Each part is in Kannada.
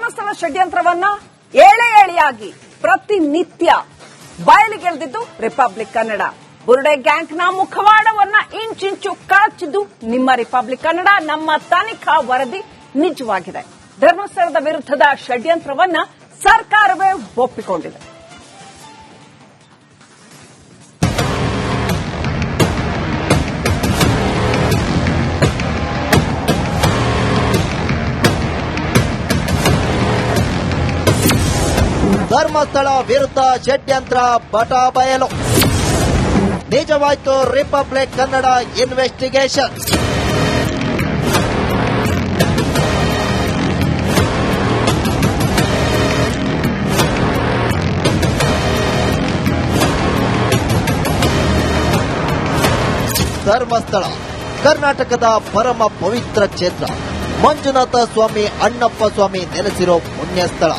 ಧರ್ಮಸ್ಥಳ ಷಡ್ಯಂತ್ರವನ್ನ ಏಳೆ ಏಳೆಯಾಗಿ ಪ್ರತಿನಿತ್ಯ ಬಯಲಿಗೆಳೆದಿದ್ದು ರಿಪಬ್ಲಿಕ್ ಕನ್ನಡ. ಬುರುಡೆ ಗ್ಯಾಂಗ್ನ ಮುಖವಾಡವನ್ನ ಇಂಚಿಂಚು ಕಳಚಿದ್ದು ನಿಮ್ಮ ರಿಪಬ್ಲಿಕ್ ಕನ್ನಡ. ನಮ್ಮ ತನಿಖಾ ವರದಿ ನಿಜವಾಗಿದೆ. ಧರ್ಮಸ್ಥಳದ ವಿರುದ್ಧದ ಷಡ್ಯಂತ್ರವನ್ನ ಸರ್ಕಾರವೇ ಒಪ್ಪಿಕೊಂಡಿದೆ. ಧರ್ಮಸ್ಥಳ ವಿರುದ್ಧ ಷಡ್ಯಂತ್ರ ಬಟ ಬಯಲು. ನಿಜವಾಯ್ತು ರಿಪಬ್ಲಿಕ್ ಕನ್ನಡ ಇನ್ವೆಸ್ಟಿಗೇಷನ್. ಧರ್ಮಸ್ಥಳ ಕರ್ನಾಟಕದ ಪರಮ ಪವಿತ್ರ ಕ್ಷೇತ್ರ. ಮಂಜುನಾಥ ಸ್ವಾಮಿ ಅಣ್ಣಪ್ಪ ಸ್ವಾಮಿ ನೆಲೆಸಿರೋ ಪುಣ್ಯ ಸ್ಥಳ.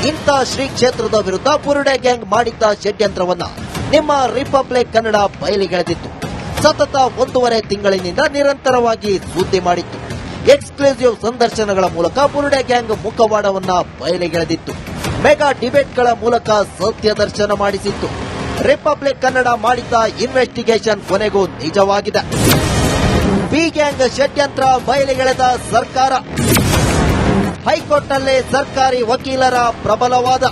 ಇಂಥ ಶ್ರೀ ಕ್ಷೇತ್ರದ ವಿರುದ್ಧ ಬುರುಡೆ ಗ್ಯಾಂಗ್ ಮಾಡಿದ್ದ ಷಡ್ಯಂತ್ರವನ್ನ ನಿಮ್ಮ ರಿಪಬ್ಲಿಕ್ ಕನ್ನಡ ಬಯಲಿಗೆಳೆದಿತ್ತು. ಸತತ 1.5 ತಿಂಗಳಿನಿಂದ ನಿರಂತರವಾಗಿ ಸುದ್ದಿ ಮಾಡಿತ್ತು. ಎಕ್ಸ್ಕ್ಲೂಸಿವ್ ಸಂದರ್ಶನಗಳ ಮೂಲಕ ಬುರುಡೆ ಗ್ಯಾಂಗ್ ಮುಖವಾಡವನ್ನ ಬಯಲಿಗೆಳೆದಿತ್ತು. ಮೆಗಾ ಡಿಬೇಟ್ಗಳ ಮೂಲಕ ಸತ್ಯ ದರ್ಶನ ಮಾಡಿಸಿತ್ತು. ರಿಪಬ್ಲಿಕ್ ಕನ್ನಡ ಮಾಡಿದ್ದ ಇನ್ವೆಸ್ಟಿಗೇಷನ್ ಕೊನೆಗೂ ನಿಜವಾಗಿದೆ. ಬಿ ಗ್ಯಾಂಗ್ ಷಡ್ಯಂತ್ರ ಬಯಲಿಗೆಳೆದ ಸರ್ಕಾರ. ಹೈಕೋರ್ಟ್ನಲ್ಲಿ ಸರ್ಕಾರಿ ವಕೀಲರ ಪ್ರಬಲವಾದ.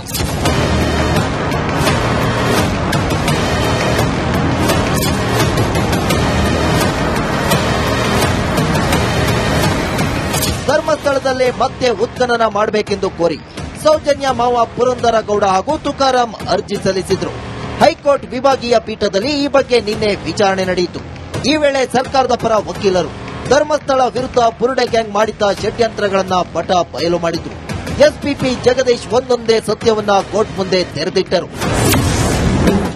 ಧರ್ಮಸ್ಥಳದಲ್ಲಿ ಮತ್ತೆ ಉತ್ಖನನ ಮಾಡಬೇಕೆಂದು ಕೋರಿ ಸೌಜನ್ಯ ಮಾವ ಪುರಂದರ ಗೌಡ ಹಾಗೂ ತುಕಾರಾಂ ಅರ್ಜಿ ಸಲ್ಲಿಸಿದ್ರು. ಹೈಕೋರ್ಟ್ ವಿಭಾಗೀಯ ಪೀಠದಲ್ಲಿ ಈ ಬಗ್ಗೆ ನಿನ್ನೆ ವಿಚಾರಣೆ ನಡೆಯಿತು. ಈ ವೇಳೆ ಸರ್ಕಾರದ ಪರ ವಕೀಲರು ಧರ್ಮಸ್ಥಳ ವಿರುದ್ಧ ಬುರುಡೆ ಗ್ಯಾಂಗ್ ಮಾಡಿದ್ದ ಷಡ್ಯಂತ್ರಗಳನ್ನ ಬಟ ಬಯಲು ಮಾಡಿದ್ರು. ಎಸ್ಪಿಪಿ ಜಗದೀಶ್ ಒಂದೊಂದೇ ಸತ್ಯವನ್ನ ಕೋರ್ಟ್ ಮುಂದೆ ತೆರೆದಿಟ್ಟರು.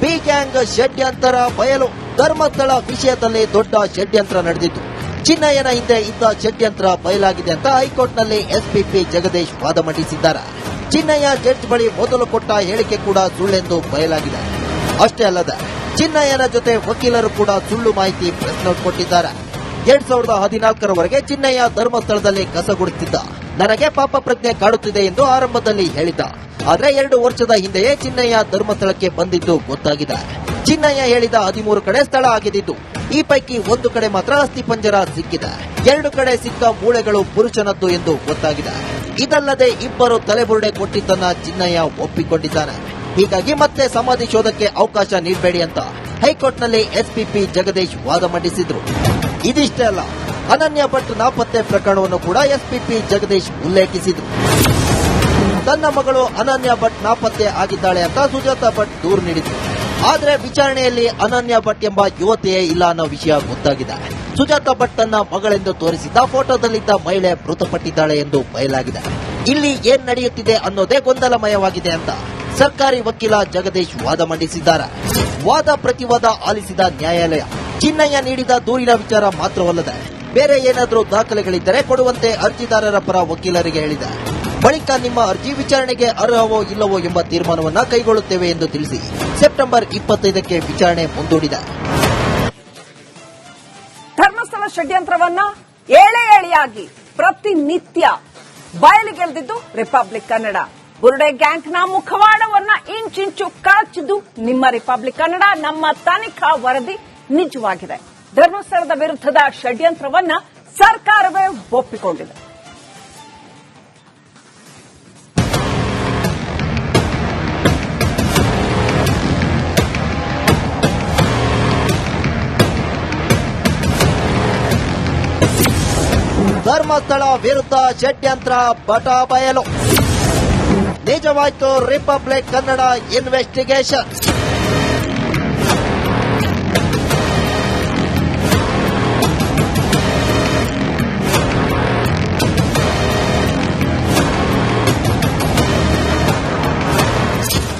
ಬಿ ಗ್ಯಾಂಗ್ ಷಡ್ಯಂತ್ರ ಬಯಲು. ಧರ್ಮಸ್ಥಳ ವಿಷಯದಲ್ಲಿ ದೊಡ್ಡ ಷಡ್ಯಂತ್ರ ನಡೆದಿತ್ತು. ಚಿನ್ನಯ್ಯನ ಹಿಂದೆ ಇದ್ದ ಷಡ್ಯಂತ್ರ ಬಯಲಾಗಿದೆ ಅಂತ ಹೈಕೋರ್ಟ್ನಲ್ಲಿ ಎಸ್ಪಿಪಿ ಜಗದೀಶ್ ವಾದ ಮಂಡಿಸಿದ್ದಾರೆ. ಚಿನ್ನಯ್ಯ ಜಡ್ಜ್ ಬಳಿ ಮೊದಲು ಕೊಟ್ಟ ಹೇಳಿಕೆ ಕೂಡ ಸುಳ್ಳೆಂದು ಬಯಲಾಗಿದೆ. ಅಷ್ಟೇ ಅಲ್ಲದೆ ಚಿನ್ನಯ್ಯನ ಜೊತೆ ವಕೀಲರು ಕೂಡ ಸುಳ್ಳು ಮಾಹಿತಿ ಪ್ರೆಸ್ ನೋಟ್ ಕೊಟ್ಟಿದ್ದಾರೆ. 2014ರವರೆಗೆ ಚಿನ್ನಯ್ಯ ಧರ್ಮಸ್ಥಳದಲ್ಲಿ ಕಸಗುಡುತ್ತಿದ್ದ. ನನಗೆ ಪಾಪ ಪ್ರಜ್ಞೆ ಕಾಡುತ್ತಿದೆ ಎಂದು ಆರಂಭದಲ್ಲಿ ಹೇಳಿದ್ದ. ಆದ್ರೆ 2 ವರ್ಷದ ಹಿಂದೆಯೇ ಚಿನ್ನಯ್ಯ ಧರ್ಮಸ್ಥಳಕ್ಕೆ ಬಂದಿದ್ದು ಗೊತ್ತಾಗಿದೆ. ಚಿನ್ನಯ್ಯ ಹೇಳಿದ 13 ಕಡೆ ಸ್ಥಳ ಆಗಿದ್ದು, ಈ ಪೈಕಿ 1 ಕಡೆ ಮಾತ್ರ ಅಸ್ಥಿಪಂಜರ ಸಿಕ್ಕಿದೆ. 2 ಕಡೆ ಸಿಕ್ಕ ಮೂಳೆಗಳು ಪುರುಷನದ್ದು ಎಂದು ಗೊತ್ತಾಗಿದೆ. ಇದಲ್ಲದೆ 2 ತಲೆಬುರುಡೆ ಕೊಟ್ಟಿದ್ದನ್ನ ಚಿನ್ನಯ್ಯ ಒಪ್ಪಿಕೊಂಡಿದ್ದಾನೆ. ಹೀಗಾಗಿ ಮತ್ತೆ ಸಮಾಧಿ ಶೋಧಕ್ಕೆ ಅವಕಾಶ ನೀಡಬೇಡಿ ಅಂತ ಹೈಕೋರ್ಟ್ನಲ್ಲಿ ಎಸ್ಪಿಪಿ ಜಗದೀಶ್ ವಾದ ಮಂಡಿಸಿದ್ರು. ಇದಿಷ್ಟೇ ಅಲ್ಲ, ಅನನ್ಯ ಭಟ್ ನಾಪತ್ತೆ ಪ್ರಕರಣವನ್ನು ಕೂಡ ಎಸ್ಪಿಪಿ ಜಗದೀಶ್ ಉಲ್ಲೇಖಿಸಿದ್ರು. ತನ್ನ ಮಗಳು ಅನನ್ಯ ಭಟ್ ನಾಪತ್ತೆ ಆಗಿದ್ದಾಳೆ ಅಂತ ಸುಜಾತಾ ಭಟ್ ದೂರು ನೀಡಿದ್ರು. ಆದರೆ ವಿಚಾರಣೆಯಲ್ಲಿ ಅನನ್ಯ ಭಟ್ ಎಂಬ ಯುವತಿಯೇ ಇಲ್ಲ ಅನ್ನೋ ವಿಷಯ ಗೊತ್ತಾಗಿದೆ. ಸುಜಾತಾ ಭಟ್ ತನ್ನ ಮಗಳೆಂದು ತೋರಿಸಿದ್ದ ಫೋಟೋದಲ್ಲಿದ್ದ ಮಹಿಳೆ ಮೃತಪಟ್ಟಿದ್ದಾಳೆ ಎಂದು ಬಯಲಾಗಿದೆ. ಇಲ್ಲಿ ಏನ್ ನಡೆಯುತ್ತಿದೆ ಅನ್ನೋದೇ ಗೊಂದಲಮಯವಾಗಿದೆ ಅಂತ ಸರ್ಕಾರಿ ವಕೀಲ ಜಗದೀಶ್ ವಾದ ಮಂಡಿಸಿದ್ದಾರೆ. ವಾದ ಪ್ರತಿವಾದ ಆಲಿಸಿದ ನ್ಯಾಯಾಲಯ ಚಿನ್ನಯ್ಯ ನೀಡಿದ ದೂರಿನ ವಿಚಾರ ಮಾತ್ರವಲ್ಲದೆ ಬೇರೆ ಏನಾದರೂ ದಾಖಲೆಗಳಿದ್ದರೆ ಕೊಡುವಂತೆ ಅರ್ಜಿದಾರರ ಪರ ವಕೀಲರಿಗೆ ಹೇಳಿದೆ. ಬಳಿಕ ನಿಮ್ಮ ಅರ್ಜಿ ವಿಚಾರಣೆಗೆ ಅರ್ಹವೋ ಇಲ್ಲವೋ ಎಂಬ ತೀರ್ಮಾನವನ್ನ ಕೈಗೊಳ್ಳುತ್ತೇವೆ ಎಂದು ತಿಳಿಸಿ ಸೆಪ್ಟೆಂಬರ್ 25ಕ್ಕೆ ವಿಚಾರಣೆ ಮುಂದೂಡಿದೆ. ಧರ್ಮಸ್ಥಳ ಷಡ್ಯಂತ್ರವನ್ನ ಏಳೆ ಏಳೆಯಾಗಿ ಪ್ರತಿನಿತ್ಯ ಬಯಲಿಗೆಳೆದಿದ್ದು ರಿಪಬ್ಲಿಕ್ ಕನ್ನಡ. ಬುರುಡೆ ಗ್ಯಾಂಗ್ನ ಮುಖವಾಡವನ್ನ ಇಂಚಿಂಚು ಕಳಚಿದ್ದು ನಿಮ್ಮ ರಿಪಬ್ಲಿಕ್ ಕನ್ನಡ. ನಮ್ಮ ತನಿಖಾ ವರದಿ ನಿಜವಾಗಿದೆ. ಧರ್ಮಸ್ಥಳದ ವಿರುದ್ಧದ ಷಡ್ಯಂತ್ರವನ್ನ ಸರ್ಕಾರವೇ ಒಪ್ಪಿಕೊಂಡಿದೆ. ಧರ್ಮಸ್ಥಳ ವಿರುದ್ಧ ಷಡ್ಯಂತ್ರ ಬಟ ಬಯಲು. ನಿಜವಾಯ್ತು ರಿಪಬ್ಲಿಕ್ ಕನ್ನಡ ಇನ್ವೆಸ್ಟಿಗೇಷನ್.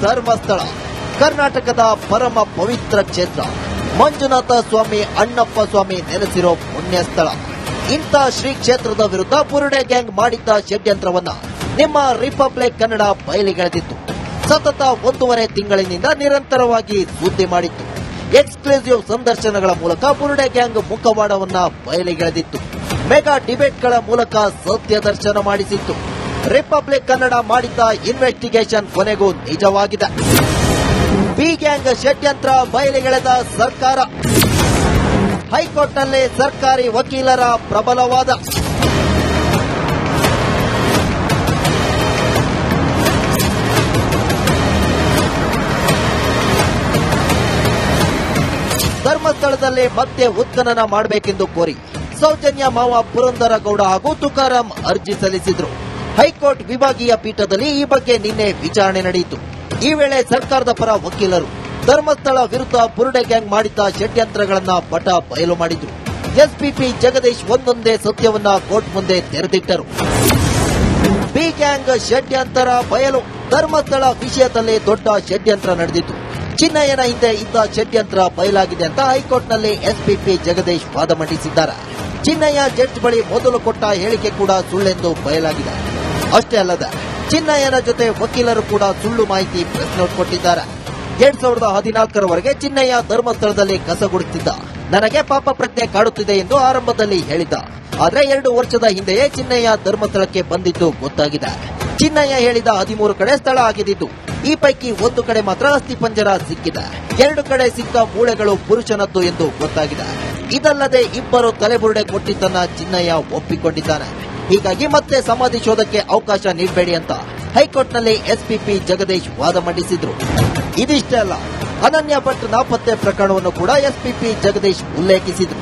ಧರ್ಮಸ್ಥಳ ಕರ್ನಾಟಕದ ಪರಮ ಪವಿತ್ರ ಕ್ಷೇತ್ರ. ಮಂಜುನಾಥ ಸ್ವಾಮಿ ಅಣ್ಣಪ್ಪ ಸ್ವಾಮಿ ನೆಲೆಸಿರೋ ಪುಣ್ಯ ಸ್ಥಳ. ಇಂಥ ಶ್ರೀ ಕ್ಷೇತ್ರದ ವಿರುದ್ಧ ಬುರುಡೆ ಗ್ಯಾಂಗ್ ಮಾಡಿದ್ದ ಷಡ್ಯಂತ್ರವನ್ನ ನಿಮ್ಮ ರಿಪಬ್ಲಿಕ್ ಕನ್ನಡ ಬಯಲಿಗೆಳೆದಿತ್ತು. ಸತತ 1.5 ತಿಂಗಳಿನಿಂದ ನಿರಂತರವಾಗಿ ಸುದ್ದಿ ಮಾಡಿತ್ತು. ಎಕ್ಸ್ಕ್ಲೂಸಿವ್ ಸಂದರ್ಶನಗಳ ಮೂಲಕ ಬುರುಡೆ ಗ್ಯಾಂಗ್ ಮುಖವಾಡವನ್ನ ಬಯಲಿಗೆಳೆದಿತ್ತು. ಮೆಗಾ ಡಿಬೇಟ್ಗಳ ಮೂಲಕ ಸತ್ಯ ದರ್ಶನ ಮಾಡಿಸಿತ್ತು. ರಿಪಬ್ಲಿಕ್ ಕನ್ನಡ ಮಾಡಿದ್ದ ಇನ್ವೆಸ್ಟಿಗೇಷನ್ ಕೊನೆಗೂ ನಿಜವಾಗಿದೆ. ಬಿ ಗ್ಯಾಂಗ್ ಷಡ್ಯಂತ್ರ ಬಯಲಿಗೆಳೆದ ಸರ್ಕಾರ. ಹೈಕೋರ್ಟ್ನಲ್ಲಿ ಸರ್ಕಾರಿ ವಕೀಲರ ಪ್ರಬಲವಾದ. ಧರ್ಮಸ್ಥಳದಲ್ಲಿ ಮತ್ತೆ ಉತ್ಖನನ ಮಾಡಬೇಕೆಂದು ಕೋರಿ ಸೌಜನ್ಯ ಮಾವ ಪುರಂದರ ಗೌಡ ಹಾಗೂ ತುಕಾರಾಂ ಅರ್ಜಿ ಸಲ್ಲಿಸಿದ್ರು. ಹೈಕೋರ್ಟ್ ವಿಭಾಗೀಯ ಪೀಠದಲ್ಲಿ ಈ ಬಗ್ಗೆ ನಿನ್ನೆ ವಿಚಾರಣೆ ನಡೆಯಿತು. ಈ ವೇಳೆ ಸರ್ಕಾರದ ಪರ ವಕೀಲರು ಧರ್ಮಸ್ಥಳ ವಿರುದ್ಧ ಬುರುಡೆ ಗ್ಯಾಂಗ್ ಮಾಡಿದ್ದ ಷಡ್ಯಂತ್ರಗಳನ್ನ ಪಟ ಬಯಲು ಮಾಡಿದ್ರು. ಎಸ್ಪಿಪಿ ಜಗದೀಶ್ ಒಂದೊಂದೇ ಸತ್ಯವನ್ನ ಕೋರ್ಟ್ ಮುಂದೆ ತೆರೆದಿಟ್ಟರು. ಬಿ ಗ್ಯಾಂಗ್ ಷಡ್ಯಂತ್ರ ಬಯಲು. ಧರ್ಮಸ್ಥಳ ವಿಷಯದಲ್ಲಿ ದೊಡ್ಡ ಷಡ್ಯಂತ್ರ ನಡೆದಿತ್ತು. ಚಿನ್ನಯ್ಯನ ಹಿಂದೆ ಇದ್ದ ಷಡ್ಯಂತ್ರ ಬಯಲಾಗಿದೆ ಅಂತ ಹೈಕೋರ್ಟ್ನಲ್ಲಿ ಎಸ್ಪಿಪಿ ಜಗದೀಶ್ ವಾದ ಮಂಡಿಸಿದ್ದಾರೆ. ಚಿನ್ನಯ್ಯ ಜಡ್ಜ್ ಬಳಿ ಮೊದಲು ಕೊಟ್ಟ ಹೇಳಿಕೆ ಕೂಡ ಸುಳ್ಳೆಂದು ಬಯಲಾಗಿದೆ. ಅಷ್ಟೇ ಅಲ್ಲದೆ ಚಿನ್ನಯ್ಯನ ಜೊತೆ ವಕೀಲರು ಕೂಡ ಸುಳ್ಳು ಮಾಹಿತಿ ಪ್ರೆಸ್ ನೋಟ್ ಕೊಟ್ಟಿದ್ದಾರೆ. 2014ರವರೆಗೆ ಚಿನ್ನಯ್ಯ ಧರ್ಮಸ್ಥಳದಲ್ಲಿ ಕಸಗುಡುತ್ತಿದ್ದ. ನನಗೆ ಪಾಪ ಪ್ರಜ್ಞೆ ಕಾಡುತ್ತಿದೆ ಎಂದು ಆರಂಭದಲ್ಲಿ ಹೇಳಿದ್ದ. ಆದ್ರೆ 2 ವರ್ಷದ ಹಿಂದೆಯೇ ಚಿನ್ನಯ್ಯ ಧರ್ಮಸ್ಥಳಕ್ಕೆ ಬಂದಿದ್ದು ಗೊತ್ತಾಗಿದೆ. ಚಿನ್ನಯ್ಯ ಹೇಳಿದ 13 ಕಡೆ ಸ್ಥಳ ಆಗಿದ್ದು, ಈ ಪೈಕಿ 1 ಕಡೆ ಮಾತ್ರ ಅಸ್ಥಿಪಂಜರ ಸಿಕ್ಕಿದೆ. 2 ಕಡೆ ಸಿಕ್ಕ ಮೂಳೆಗಳು ಪುರುಷನದ್ದು ಎಂದು ಗೊತ್ತಾಗಿದೆ. ಇದಲ್ಲದೆ 2 ತಲೆಬುರುಡೆ ಕೊಟ್ಟಿದ್ದನ್ನ ಚಿನ್ನಯ್ಯ ಒಪ್ಪಿಕೊಂಡಿದ್ದಾನೆ. ಹೀಗಾಗಿ ಮತ್ತೆ ಸಮಾಧಿ ಶೋಧಕ್ಕೆ ಅವಕಾಶ ನೀಡಬೇಡಿ ಅಂತ ಹೈಕೋರ್ಟ್ನಲ್ಲಿ ಎಸ್ಪಿಪಿ ಜಗದೀಶ್ ವಾದ ಮಂಡಿಸಿದ್ರು. ಇದಿಷ್ಟೇ ಅಲ್ಲ, ಅನನ್ಯ ಭಟ್ ನಾಪತ್ತೆ ಪ್ರಕರಣವನ್ನು ಕೂಡ ಎಸ್ಪಿಪಿ ಜಗದೀಶ್ ಉಲ್ಲೇಖಿಸಿದ್ರು.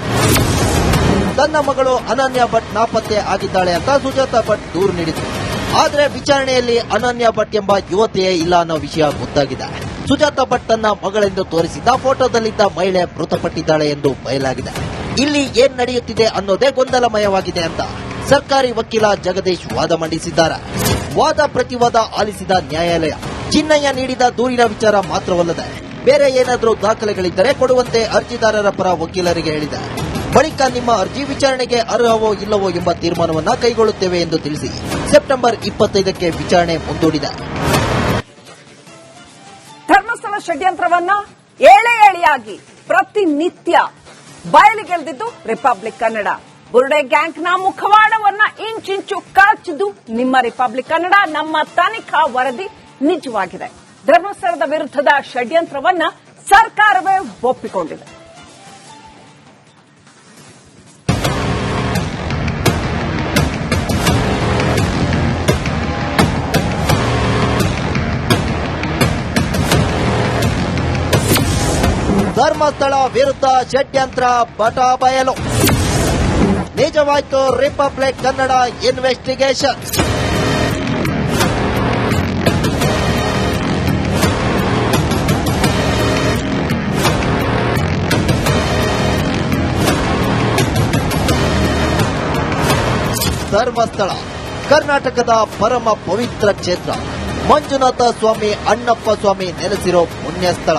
ತನ್ನ ಮಗಳು ಅನನ್ಯ ಭಟ್ ನಾಪತ್ತೆ ಆಗಿದ್ದಾಳೆ ಅಂತ ಸುಜಾತಾ ಭಟ್ ದೂರು ನೀಡಿದ್ರು. ಆದರೆ ವಿಚಾರಣೆಯಲ್ಲಿ ಅನನ್ಯ ಭಟ್ ಎಂಬ ಯುವತಿಯೇ ಇಲ್ಲ ಅನ್ನೋ ವಿಷಯ ಗೊತ್ತಾಗಿದೆ. ಸುಜಾತಾ ಭಟ್ ತನ್ನ ಮಗಳೆಂದು ತೋರಿಸಿದ್ದ ಫೋಟೋದಲ್ಲಿದ್ದ ಮಹಿಳೆ ಮೃತಪಟ್ಟಿದ್ದಾಳೆ ಎಂದು ಬಯಲಾಗಿದೆ. ಇಲ್ಲಿ ಏನ್ ನಡೆಯುತ್ತಿದೆ ಅನ್ನೋದೇ ಗೊಂದಲಮಯವಾಗಿದೆ ಅಂತ ಸರ್ಕಾರಿ ವಕೀಲ ಜಗದೀಶ್ ವಾದ ಮಂಡಿಸಿದ್ದಾರೆ. ವಾದ ಪ್ರತಿವಾದ ಆಲಿಸಿದ ನ್ಯಾಯಾಲಯ ಚಿನ್ನಯ್ಯ ನೀಡಿದ ದೂರಿನ ವಿಚಾರ ಮಾತ್ರವಲ್ಲದೆ ಬೇರೆ ಏನಾದರೂ ದಾಖಲೆಗಳಿದ್ದರೆ ಕೊಡುವಂತೆ ಅರ್ಜಿದಾರರ ಪರ ವಕೀಲರಿಗೆ ಹೇಳಿದೆ. ಬಳಿಕ ನಿಮ್ಮ ಅರ್ಜಿ ವಿಚಾರಣೆಗೆ ಅರ್ಹವೋ ಇಲ್ಲವೋ ಎಂಬ ತೀರ್ಮಾನವನ್ನ ಕೈಗೊಳ್ಳುತ್ತೇವೆ ಎಂದು ತಿಳಿಸಿ ಸೆಪ್ಟೆಂಬರ್ 25ಕ್ಕೆ ವಿಚಾರಣೆ ಮುಂದೂಡಿದೆ. ಧರ್ಮಸ್ಥಳ ಷಡ್ಯಂತ್ರವನ್ನ ಏಳೆ ಏಳೆಯಾಗಿ ಪ್ರತಿನಿತ್ಯ ಬಯಲಿಗೆಳೆದಿದ್ದು ರಿಪಬ್ಲಿಕ್ ಕನ್ನಡ. ಬುರುಡೆ ಗ್ಯಾಂಗ್ನ ಮುಖವಾಡವನ್ನ ಇಂಚಿಂಚು ಕಾಚಿದ್ದು ನಿಮ್ಮ ರಿಪಬ್ಲಿಕ್ ಕನ್ನಡ. ನಮ್ಮ ತನಿಖಾ ವರದಿ ನಿಜವಾಗಿದೆ. ಧರ್ಮಸ್ಥಳದ ವಿರುದ್ಧದ ಷಡ್ಯಂತ್ರವನ್ನ ಸರ್ಕಾರವೇ ಒಪ್ಪಿಕೊಂಡಿದೆ. ಧರ್ಮಸ್ಥಳ ವಿರುದ್ಧ ಷಡ್ಯಂತ್ರ ಬಟ ಬಯಲು. ನಿಜವಾಯ್ತು ರಿಪಬ್ಲಿಕ್ ಕನ್ನಡ ಇನ್ವೆಸ್ಟಿಗೇಷನ್. ಧರ್ಮಸ್ಥಳ ಕರ್ನಾಟಕದ ಪರಮ ಪವಿತ್ರ ಕ್ಷೇತ್ರ. ಮಂಜುನಾಥ ಸ್ವಾಮಿ, ಅಣ್ಣಪ್ಪ ಸ್ವಾಮಿ ನೆಲೆಸಿರೋ ಪುಣ್ಯಸ್ಥಳ.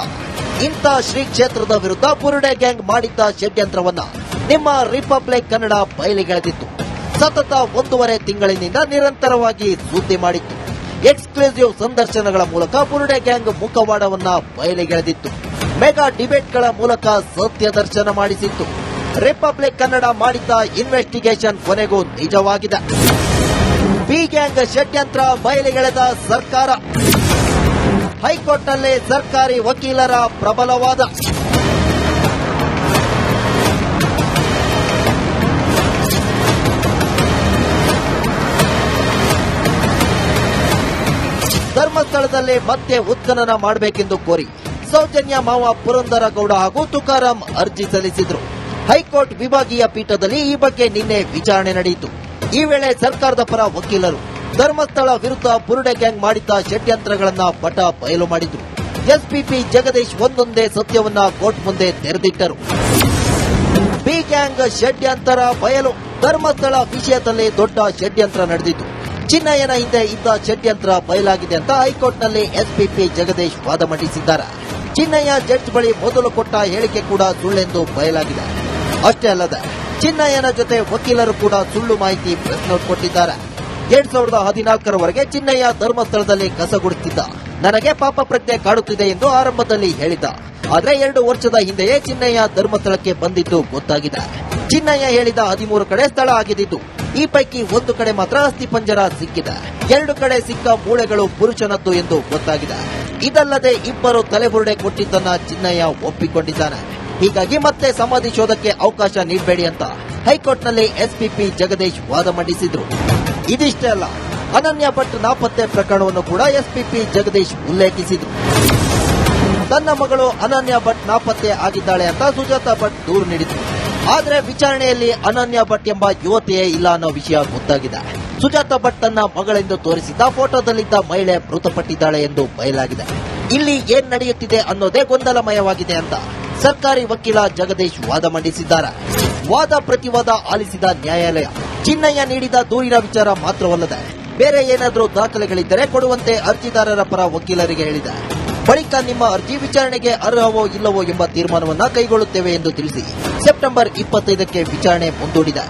ಇಂಥ ಶ್ರೀ ಕ್ಷೇತ್ರದ ವಿರುದ್ಧ ಬುರುಡೆ ಗ್ಯಾಂಗ್ ಮಾಡಿದ್ದ ಷಡ್ಯಂತ್ರವನ್ನ ನಿಮ್ಮ ರಿಪಬ್ಲಿಕ್ ಕನ್ನಡ ಬಯಲಿಗೆಳೆದಿತ್ತು. ಸತತ 1.5 ತಿಂಗಳಿನಿಂದ ನಿರಂತರವಾಗಿ ಸುದ್ದಿ ಮಾಡಿತ್ತು. ಎಕ್ಸ್ಕ್ಲೂಸಿವ್ ಸಂದರ್ಶನಗಳ ಮೂಲಕ ಬುರುಡೆ ಗ್ಯಾಂಗ್ ಮುಖವಾಡವನ್ನ ಬಯಲಿಗೆಳೆದಿತ್ತು. ಮೆಗಾ ಡಿಬೇಟ್ಗಳ ಮೂಲಕ ಸತ್ಯ ದರ್ಶನ ಮಾಡಿಸಿತ್ತು. ರಿಪಬ್ಲಿಕ್ ಕನ್ನಡ ಮಾಡಿದ್ದ ಇನ್ವೆಸ್ಟಿಗೇಷನ್ ಕೊನೆಗೂ ನಿಜವಾಗಿದೆ. ಬಿ ಗ್ಯಾಂಗ್ ಷಡ್ಯಂತ್ರ ಬಯಲಿಗೆಳೆದ ಸರ್ಕಾರ. ಹೈಕೋರ್ಟ್ನಲ್ಲಿ ಸರ್ಕಾರಿ ವಕೀಲರ ಪ್ರಬಲವಾದ. ಧರ್ಮಸ್ಥಳದಲ್ಲಿ ಮತ್ತೆ ಉತ್ಖನನ ಮಾಡಬೇಕೆಂದು ಕೋರಿ ಸೌಜನ್ಯ ಮಾವ ಪುರಂದರ ಗೌಡ ಹಾಗೂ ತುಕಾರಾಂ ಅರ್ಜಿ ಸಲ್ಲಿಸಿದ್ರು. ಹೈಕೋರ್ಟ್ ವಿಭಾಗೀಯ ಪೀಠದಲ್ಲಿ ಈ ಬಗ್ಗೆ ನಿನ್ನೆ ವಿಚಾರಣೆ ನಡೆಯಿತು. ಈ ವೇಳೆ ಸರ್ಕಾರದ ಪರ ವಕೀಲರು ಧರ್ಮಸ್ಥಳ ವಿರುದ್ಧ ಬುರುಡೆ ಗ್ಯಾಂಗ್ ಮಾಡಿದ್ದ ಷಡ್ಯಂತ್ರಗಳನ್ನ ಪಟ ಬಯಲು ಮಾಡಿದ್ರು. ಎಸ್ಪಿಪಿ ಜಗದೀಶ್ ಒಂದೊಂದೇ ಸತ್ಯವನ್ನ ಕೋರ್ಟ್ ಮುಂದೆ ತೆರೆದಿಟ್ಟರು. ಬಿ ಗ್ಯಾಂಗ್ ಷಡ್ಯಂತ್ರ ಬಯಲು. ಧರ್ಮಸ್ಥಳ ವಿಷಯದಲ್ಲಿ ದೊಡ್ಡ ಷಡ್ಯಂತ್ರ ನಡೆದಿತ್ತು. ಚಿನ್ನಯ್ಯನ ಹಿಂದೆ ಇದ್ದ ಷಡ್ಯಂತ್ರ ಬಯಲಾಗಿದೆ ಅಂತ ಹೈಕೋರ್ಟ್ನಲ್ಲಿ ಎಸ್ಪಿಪಿ ಜಗದೀಶ್ ವಾದ ಮಂಡಿಸಿದ್ದಾರೆ. ಚಿನ್ನಯ್ಯ ಜಡ್ಜ್ ಬಳಿ ಮೊದಲು ಕೊಟ್ಟ ಹೇಳಿಕೆ ಕೂಡ ಸುಳ್ಳೆಂದು ಬಯಲಾಗಿದೆ. ಅಷ್ಟೇ ಅಲ್ಲದೆ ಚಿನ್ನಯ್ಯನ ಜೊತೆ ವಕೀಲರು ಕೂಡ ಸುಳ್ಳು ಮಾಹಿತಿ ಪ್ರೆಸ್ ನೋಟ್ ಕೊಟ್ಟಿದ್ದಾರೆ. 2014ರವರೆಗೆ ಚಿನ್ನಯ್ಯ ಧರ್ಮಸ್ಥಳದಲ್ಲಿ ಕಸಗುಡುತ್ತಿದ್ದ. ನನಗೆ ಪಾಪ ಪ್ರಜ್ಞೆ ಕಾಡುತ್ತಿದೆ ಎಂದು ಆರಂಭದಲ್ಲಿ ಹೇಳಿದ್ದ. ಆದ್ರೆ 2 ವರ್ಷದ ಹಿಂದೆಯೇ ಚಿನ್ನಯ್ಯ ಧರ್ಮಸ್ಥಳಕ್ಕೆ ಬಂದಿದ್ದು ಗೊತ್ತಾಗಿದೆ. ಚಿನ್ನಯ್ಯ ಹೇಳಿದ 13 ಕಡೆ ಸ್ಥಳ ಆಗಿದ್ದು, 2 ಕಡೆ ಸಿಕ್ಕ ಮೂಳೆಗಳು ಪುರುಷನದ್ದು ಎಂದು ಗೊತ್ತಾಗಿದೆ. ಇದಲ್ಲದೆ 2 ಕಡೆ ಸಿಕ್ಕ ಮೂಳೆಗಳು ಪುರುಷನದ್ದು ಎಂದು ಗೊತ್ತಾಗಿದೆ. ಹೀಗಾಗಿ ಮತ್ತೆ ಸಮಾಧಿ ಶೋಧಕ್ಕೆ ಅವಕಾಶ ನೀಡಬೇಡಿ ಅಂತ ಹೈಕೋರ್ಟ್ನಲ್ಲಿ ಎಸ್ಪಿಪಿ ಜಗದೀಶ್ ವಾದ ಮಂಡಿಸಿದ್ರು. ಈ ಪೈಕಿ ಒಂದು ಕಡೆ ಮಾತ್ರ ಅಸ್ಥಿಪಂಜರ ಸಿಕ್ಕಿದೆ. 2 ಕಡೆ ಸಿಕ್ಕ ಮೂಳೆಗಳು ಪುರುಷನದ್ದು ಎಂದು ಗೊತ್ತಾಗಿದೆ. ಇದಲ್ಲದೆ ಇಬ್ಬರು ತಲೆಬುರುಡೆ ಕೊಟ್ಟಿದ್ದನ್ನ ಚಿನ್ನಯ್ಯ ಒಪ್ಪಿಕೊಂಡಿದ್ದಾನೆ. ಹೀಗಾಗಿ ಮತ್ತೆ ಸಮಾಧಿ ಶೋಧಕ್ಕೆ ಅವಕಾಶ ನೀಡಬೇಡಿ ಅಂತ ಹೈಕೋರ್ಟ್ನಲ್ಲಿ ಎಸ್ಪಿಪಿ ಜಗದೀಶ್ ವಾದ ಮಂಡಿಸಿದ್ರು. ಇದಿಷ್ಟೇ ಅಲ್ಲ, ಅನನ್ಯ ಭಟ್ ನಾಪತ್ತೆ ಪ್ರಕರಣವನ್ನು ಕೂಡ ಎಸ್ಪಿಪಿ ಜಗದೀಶ್ ಉಲ್ಲೇಖಿಸಿದ್ರು. ತನ್ನ ಮಗಳು ಅನನ್ಯ ಭಟ್ ನಾಪತ್ತೆ ಆಗಿದ್ದಾಳೆ ಅಂತ ಸುಜಾತಾ ಭಟ್ ದೂರು ನೀಡಿದ್ರು. ಆದರೆ ವಿಚಾರಣೆಯಲ್ಲಿ ಅನನ್ಯ ಭಟ್ ಎಂಬ ಯುವತಿಯೇ ಇಲ್ಲ ಅನ್ನೋ ವಿಷಯ ಗೊತ್ತಾಗಿದೆ. ಸುಜಾತಾ ಭಟ್ ತನ್ನ ಮಗಳೆಂದು ತೋರಿಸಿದ್ದ ಫೋಟೋದಲ್ಲಿದ್ದ ಮಹಿಳೆ ಮೃತಪಟ್ಟಿದ್ದಾಳೆ ಎಂದು ಬಯಲಾಗಿದೆ. ಇಲ್ಲಿ ಏನ್ ನಡೆಯುತ್ತಿದೆ ಅನ್ನೋದೇ ಗೊಂದಲಮಯವಾಗಿದೆ ಅಂತ ಸರ್ಕಾರಿ ವಕೀಲ ಜಗದೀಶ್ ವಾದ ಮಂಡಿಸಿದ್ದಾರೆ. ವಾದ ಪ್ರತಿವಾದ ಆಲಿಸಿದ ನ್ಯಾಯಾಲಯ ಚಿನ್ನಯ್ಯ ನೀಡಿದ ದೂರಿನ ವಿಚಾರ ಮಾತ್ರವಲ್ಲದೆ ಬೇರೆ ಏನಾದರೂ ದಾಖಲೆಗಳಿದ್ದರೆ ಕೊಡುವಂತೆ ಅರ್ಜಿದಾರರ ಪರ ವಕೀಲರಿಗೆ ಹೇಳಿದೆ. ಬಳಿಕ ನಿಮ್ಮ ಅರ್ಜಿ ವಿಚಾರಣೆಗೆ ಅರ್ಹವೋ ಇಲ್ಲವೋ ಎಂಬ ತೀರ್ಮಾನವನ್ನ ಕೈಗೊಳ್ಳುತ್ತೇವೆ ಎಂದು ತಿಳಿಸಿ ಸೆಪ್ಟೆಂಬರ್ 25ಕ್ಕೆ ವಿಚಾರಣೆ ಮುಂದೂಡಿದೆ.